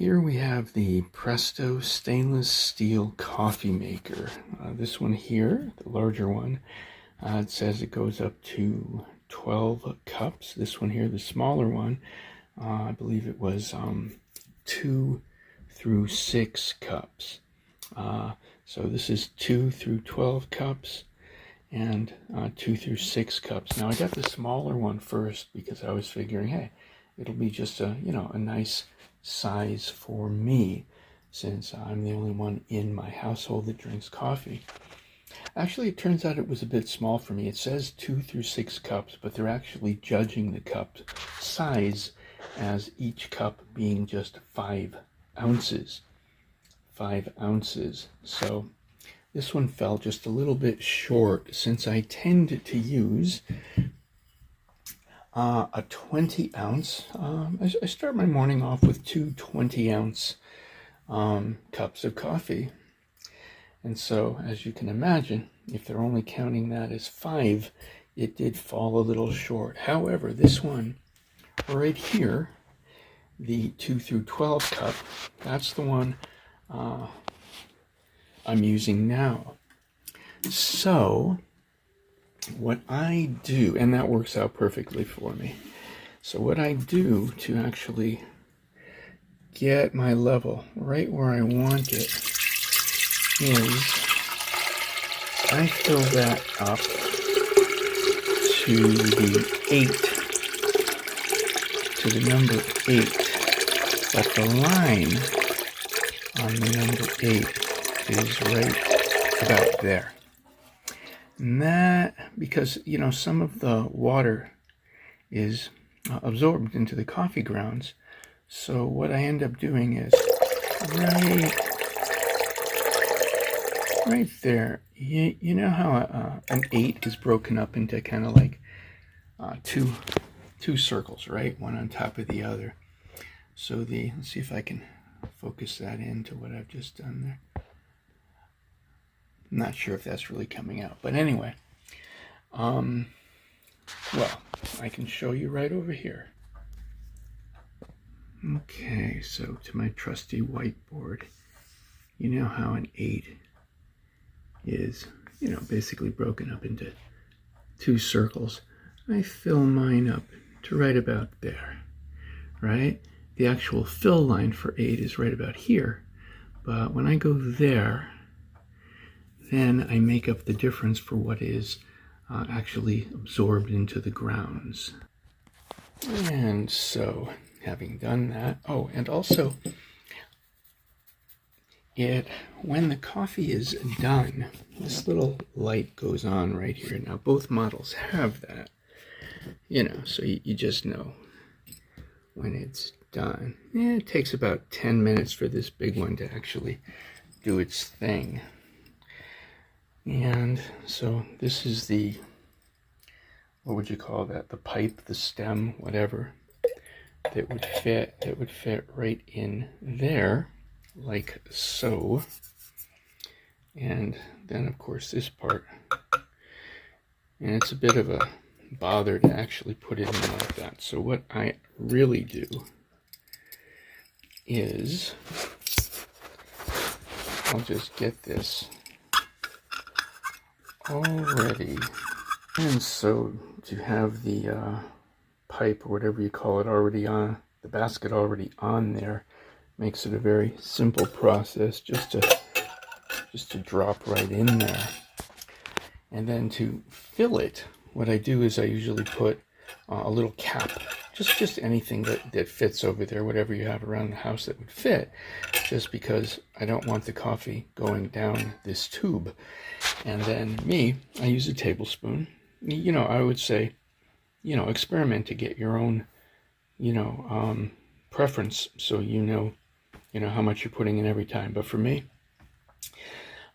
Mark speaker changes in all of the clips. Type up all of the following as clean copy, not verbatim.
Speaker 1: Here we have the Presto stainless steel coffee maker. This one here, the larger one, it says it goes up to 12 cups. This one here, the smaller one, I believe it was 2 through 6 cups. So this is 2 through 12 cups and 2 through 6 cups. Now I got the smaller one first because I was figuring, hey, it'll be just a nice size for me, since I'm the only one in my household that drinks coffee. Actually, it turns out it was a bit small for me. It says 2 through 6 cups, but they're actually judging the cup size as each cup being just 5 ounces. 5 ounces. So this one fell just a little bit short, since I tend to use a 20 ounce. I start my morning off with 2 20-ounce cups of coffee. And so, as you can imagine, if they're only counting that as 5, it did fall a little short. However, this one right here, the 2 through 12 cup, that's the one I'm using now. So what I do, and that works out perfectly for me. So what I do to actually get my level right where I want it is I fill that up to the 8, to the number 8. But the line on the number 8 is right about there. And that, because, some of the water is absorbed into the coffee grounds. So what I end up doing is right there. You know how an 8 is broken up into kind of like two circles, right? One on top of the other. So let's see if I can focus that into what I've just done there. I'm not sure if that's really coming out, but anyway, well, I can show you right over here. Okay, so to my trusty whiteboard, you know how an 8 is, basically broken up into 2 circles. I fill mine up to right about there, right? The actual fill line for 8 is right about here, but when I go there, then I make up the difference for what is actually absorbed into the grounds. And so, having done that, and also, when the coffee is done, this little light goes on right here. Now, both models have that, so you just know when it's done. It takes about 10 minutes for this big one to actually do its thing. And so this is the, what would you call that? The pipe, the stem, whatever, that would fit right in there, like so. And then of course this part, and it's a bit of a bother to actually put it in like that. So what I really do is I'll just get this already, and so to have the pipe, or whatever you call it, already on the basket, already on there, makes it a very simple process just to drop right in there. And then to fill it, what I do is I usually put a little cap, just anything that fits over there, whatever you have around the house that would fit, just because I don't want the coffee going down this tube. And then I use a tablespoon. I would say, experiment to get your own, preference, so you know how much you're putting in every time. But for me,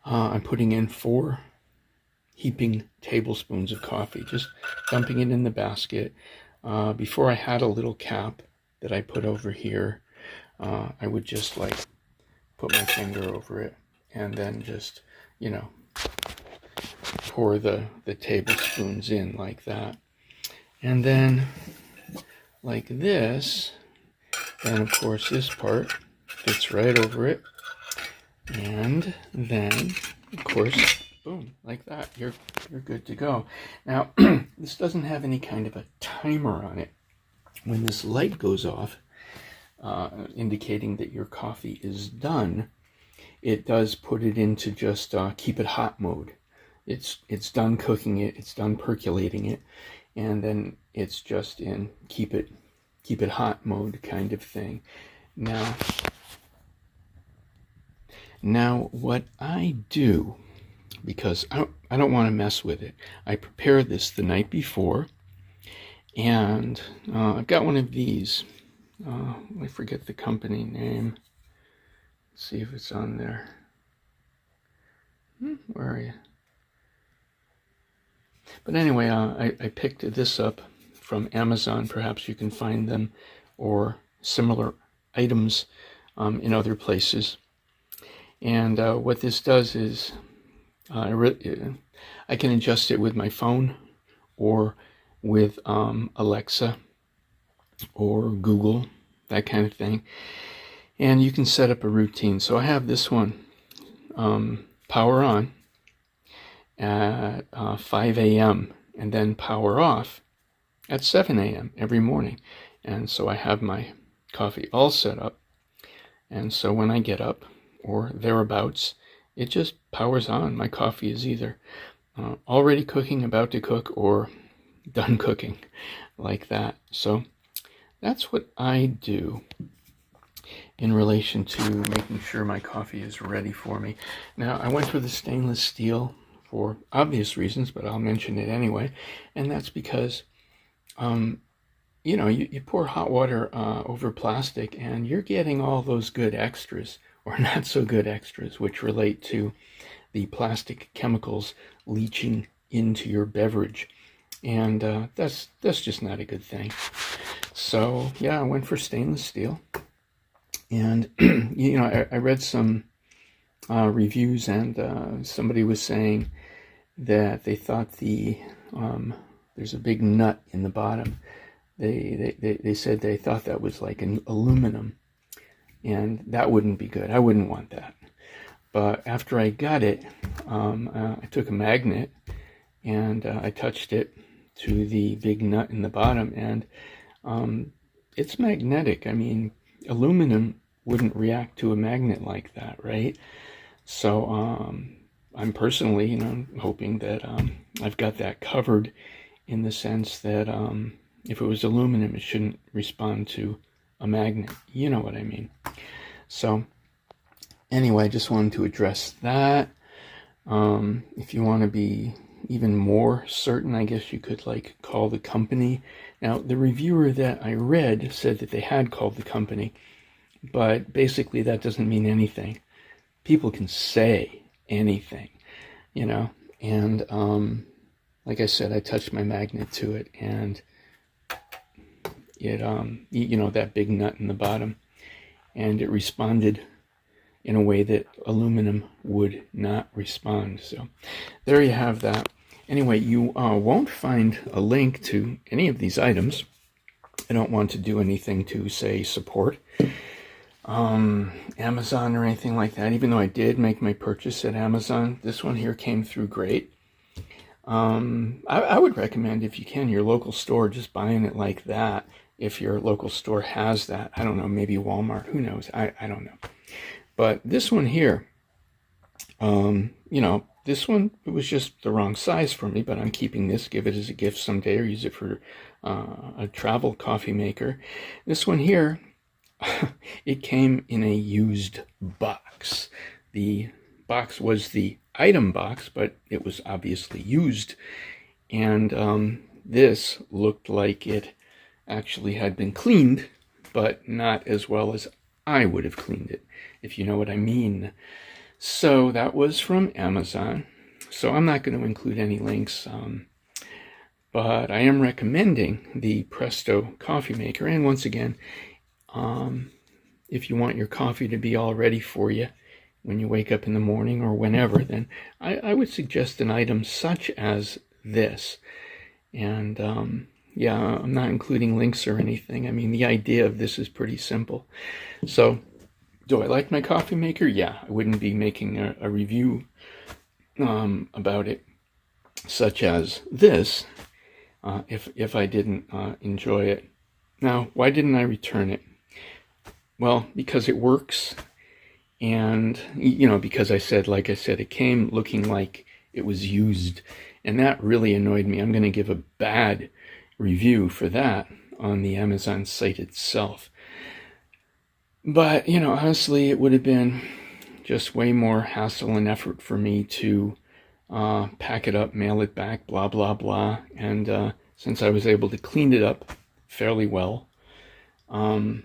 Speaker 1: I'm putting in 4 heaping tablespoons of coffee, just dumping it in the basket. Before I had a little cap that I put over here, I would just put my finger over it and then just, pour the tablespoons in like that. And then like this, then of course this part fits right over it. And then, of course, boom, like that, you're good to go. Now, this doesn't have any kind of a timer on it. When this light goes off, indicating that your coffee is done, it does put it into just keep it hot mode. It's done cooking it, it's done percolating it, and then it's just in keep it hot mode kind of thing. Now what I do, because I don't want to mess with it, I prepare this the night before, and I've got one of these. I forget the company name. Let's see if it's on there. Where are you? But anyway, I picked this up from Amazon. Perhaps you can find them or similar items in other places. And what this does is I can adjust it with my phone or with Alexa or Google, that kind of thing. And you can set up a routine. So I have this one, power on at 5 a.m. and then power off at 7 a.m. every morning. And so I have my coffee all set up. And so when I get up or thereabouts, it just powers on. My coffee is either already cooking, about to cook, or done cooking, like that. So that's what I do in relation to making sure my coffee is ready for me. Now, I went for the stainless steel for obvious reasons, but I'll mention it anyway. And that's because, you pour hot water over plastic and you're getting all those good extras, or not so good extras, which relate to the plastic chemicals leaching into your beverage. And that's just not a good thing. So yeah, I went for stainless steel. And I read some reviews, and somebody was saying that they thought there's a big nut in the bottom. They said they thought that was like an aluminum, and that wouldn't be good. I wouldn't want that. But after I got it, I took a magnet and I touched it to the big nut in the bottom, and it's magnetic. I mean, aluminum wouldn't react to a magnet like that, right? So I'm personally, hoping that I've got that covered, in the sense that if it was aluminum, it shouldn't respond to a magnet. You know what I mean? So anyway, I just wanted to address that. If you want to be even more certain, I guess you could call the company. Now, the reviewer that I read said that they had called the company, but basically that doesn't mean anything. People can say anything, and like I said, I touched my magnet to it, and it that big nut in the bottom, and it responded in a way that aluminum would not respond. So there you have that. Anyway, you won't find a link to any of these items. I don't want to do anything to, say, support Amazon or anything like that, even though I did make my purchase at Amazon. This one here came through great. I would recommend, if you can, your local store, just buying it like that, if your local store has that. I don't know, maybe Walmart, who knows? I don't know. But this one here, this one, it was just the wrong size for me, but I'm keeping this, give it as a gift someday, or use it for a travel coffee maker. This one here, it came in a used box. The box was the item box, but it was obviously used. And this looked like it actually had been cleaned, but not as well as I would have cleaned it, if you know what I mean. So that was from Amazon. So I'm not going to include any links, but I am recommending the Presto coffee maker. And once again, if you want your coffee to be all ready for you when you wake up in the morning or whenever, then I would suggest an item such as this. And yeah, I'm not including links or anything. I mean, the idea of this is pretty simple. So Do I like my coffee maker? Yeah, I wouldn't be making a review about it, such as this, if I didn't enjoy it. Now, why didn't I return it? Well, because it works, and because like I said, it came looking like it was used, and that really annoyed me. I'm going to give a bad review for that on the Amazon site itself. But, honestly, it would have been just way more hassle and effort for me to pack it up, mail it back, blah, blah, blah. And since I was able to clean it up fairly well, and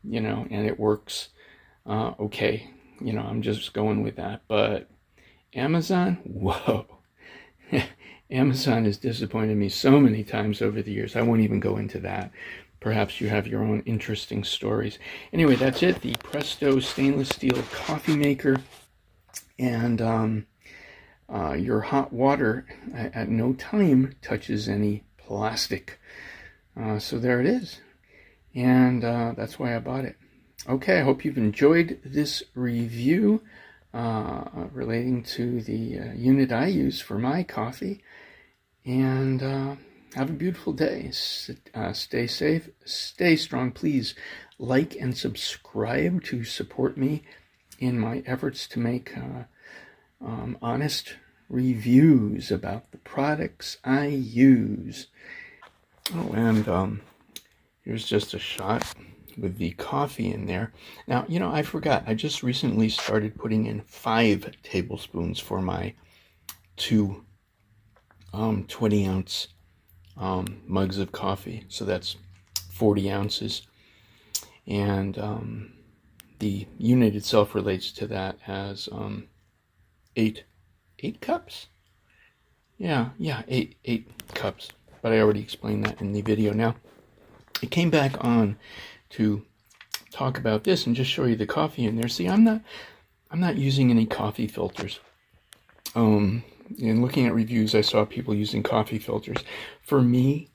Speaker 1: it works okay, I'm just going with that. But Amazon, whoa. Amazon has disappointed me so many times over the years. I won't even go into that. Perhaps you have your own interesting stories. Anyway, that's it. The Presto stainless steel coffee maker. And your hot water at no time touches any plastic. So there it is. And that's why I bought it. Okay, I hope you've enjoyed this review relating to the unit I use for my coffee. And have a beautiful day. Stay safe, stay strong. Please like and subscribe to support me in my efforts to make honest reviews about the products I use. Oh, and here's just a shot with the coffee in there. Now, I forgot. I just recently started putting in 5 tablespoons for my 2 20-ounce mugs of coffee. So that's 40 ounces. And the unit itself relates to that as 8 cups? Yeah, 8 cups. But I already explained that in the video. Now, I came back on to talk about this and just show you the coffee in there. See, I'm not using any coffee filters. In looking at reviews, I saw people using coffee filters. For me,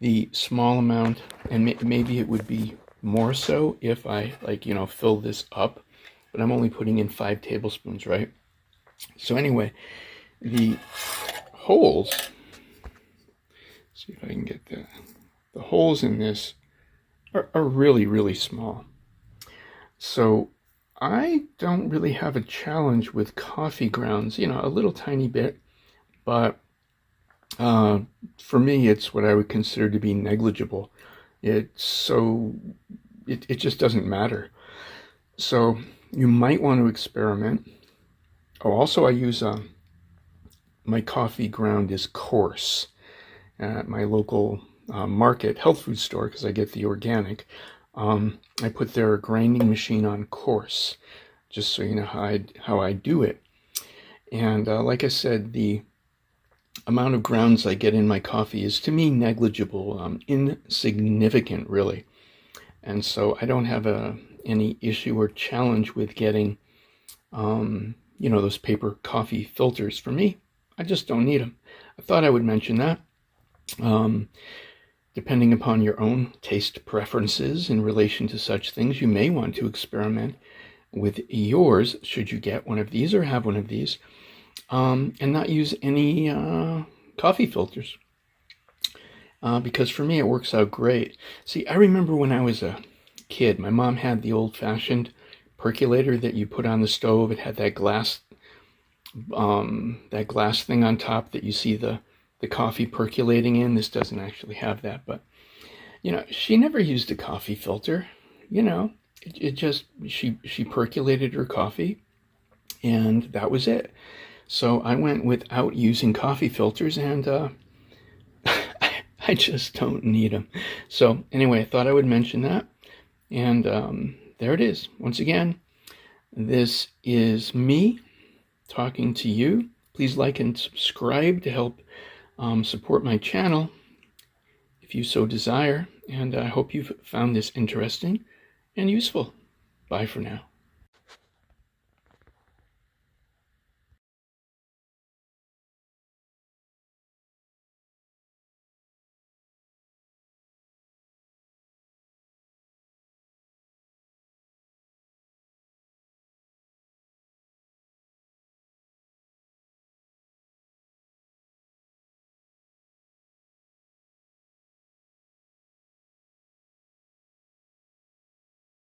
Speaker 1: the small amount, and maybe it would be more so if I fill this up, but I'm only putting in 5 tablespoons, right? So anyway, the holes, see if I can get the holes in this are really, really small. So I don't really have a challenge with coffee grounds, a little tiny bit, but for me, it's what I would consider to be negligible. It just doesn't matter. So you might want to experiment. Oh, also I use, my coffee ground is coarse at my local market, health food store, because I get the organic. I put their grinding machine on coarse, just so you know how I do it. And like I said, the amount of grounds I get in my coffee is, to me, negligible, insignificant, really. And so I don't have any issue or challenge with getting, those paper coffee filters. For me, I just don't need them. I thought I would mention that. Depending upon your own taste preferences in relation to such things, you may want to experiment with yours, should you get one of these or have one of these, and not use any coffee filters. Because for me, it works out great. See, I remember when I was a kid, my mom had the old-fashioned percolator that you put on the stove. It had that glass thing on top that you see the coffee percolating in. This doesn't actually have that, but she never used a coffee filter. It just, she percolated her coffee, and that was it. So I went without using coffee filters, and I just don't need them. So anyway, I thought I would mention that, and there it is. Once again, this is me talking to you. Please like and subscribe to help support my channel if you so desire, and I hope you've found this interesting and useful. Bye for now.